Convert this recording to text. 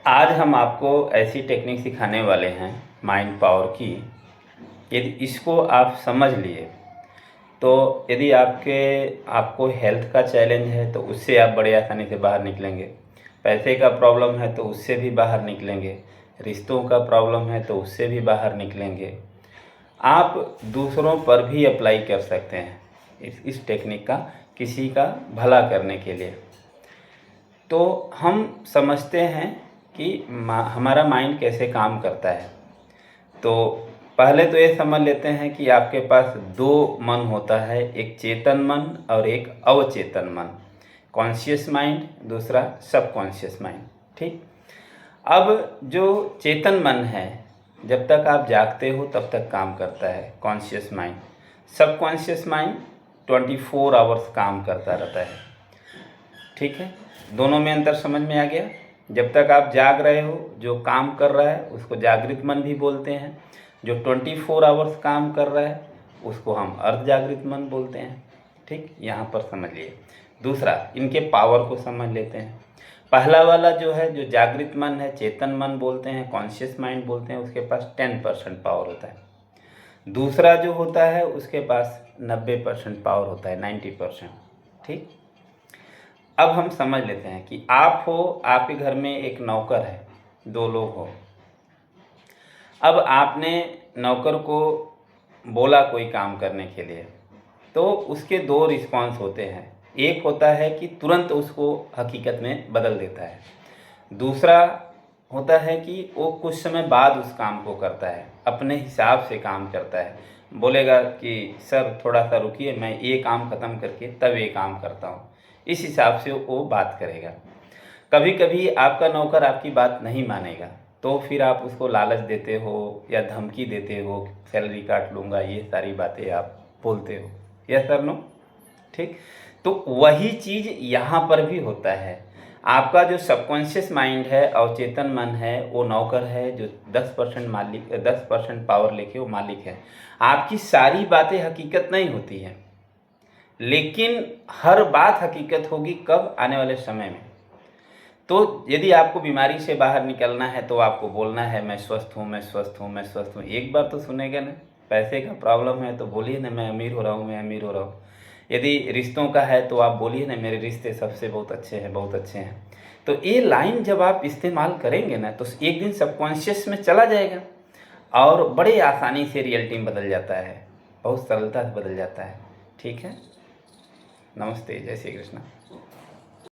आज हम आपको ऐसी टेक्निक सिखाने वाले हैं माइंड पावर की। यदि इसको आप समझ लिए तो यदि आपको हेल्थ का चैलेंज है तो उससे आप बड़े आसानी से बाहर निकलेंगे। पैसे का प्रॉब्लम है तो उससे भी बाहर निकलेंगे। रिश्तों का प्रॉब्लम है तो उससे भी बाहर निकलेंगे। आप दूसरों पर भी अप्लाई कर सकते हैं इस टेक्निक का, किसी का भला करने के लिए। तो हम समझते हैं कि हमारा माइंड कैसे काम करता है। तो पहले तो ये समझ लेते हैं कि आपके पास दो मन होता है, एक चेतन मन और एक अवचेतन मन। कॉन्शियस माइंड, दूसरा सबकॉन्शियस माइंड। ठीक। अब जो चेतन मन है, जब तक आप जागते हो तब तक काम करता है conscious mind. Subconscious mind 24 hours काम करता रहता है। ठीक है, दोनों में अंतर समझ में आ गया। जब तक आप जाग रहे हो, जो काम कर रहा है उसको जागृत मन भी बोलते हैं। जो 24 आवर्स काम कर रहा है उसको हम अर्ध जागृत मन बोलते हैं। ठीक, यहाँ पर समझ लिए। दूसरा, इनके पावर को समझ लेते हैं। पहला वाला जो है, जो जागृत मन है, चेतन मन बोलते हैं, कॉन्शियस माइंड बोलते हैं, उसके पास 10% पावर होता है। दूसरा जो होता है उसके पास 90% पावर होता है, 90%। ठीक। अब हम समझ लेते हैं कि आप हो, आपके घर में एक नौकर है, दो लोग हो। अब आपने नौकर को बोला कोई काम करने के लिए, तो उसके दो रिस्पॉन्स होते हैं। एक होता है कि तुरंत उसको हकीकत में बदल देता है। दूसरा होता है कि वो कुछ समय बाद उस काम को करता है, अपने हिसाब से काम करता है। बोलेगा कि सर थोड़ा सा रुकिए, मैं ये काम ख़त्म करके तब ये काम करता हूँ। इस हिसाब से वो बात करेगा। कभी कभी आपका नौकर आपकी बात नहीं मानेगा, तो फिर आप उसको लालच देते हो या धमकी देते हो, सैलरी काट लूँगा, ये सारी बातें आप बोलते हो। Yes sir, no? ठीक। तो वही चीज़ यहाँ पर भी होता है। आपका जो सबकॉन्शियस माइंड है, अवचेतन मन है, वो नौकर है जो 10% मालिक, 10% पावर लेके वो मालिक है। आपकी सारी बातें हकीकत नहीं होती हैं, लेकिन हर बात हकीकत होगी कब? आने वाले समय में। तो यदि आपको बीमारी से बाहर निकलना है तो आपको बोलना है मैं स्वस्थ हूँ, मैं स्वस्थ हूँ, मैं स्वस्थ हूँ। एक बार तो सुनेगा ना। पैसे का प्रॉब्लम है तो बोलिए ना मैं अमीर हो रहा हूँ, मैं अमीर हो रहा हूँ। यदि रिश्तों का है तो आप बोलिए ना मेरे रिश्ते सबसे बहुत अच्छे हैं, बहुत अच्छे हैं। तो ये लाइन जब आप इस्तेमाल करेंगे ना तो एक दिन सबकॉन्शियस में चला जाएगा और बड़े आसानी से रियलिटी में बदल जाता है, बहुत सरलता से बदल जाता है। ठीक है, नमस्ते, जय श्री कृष्ण।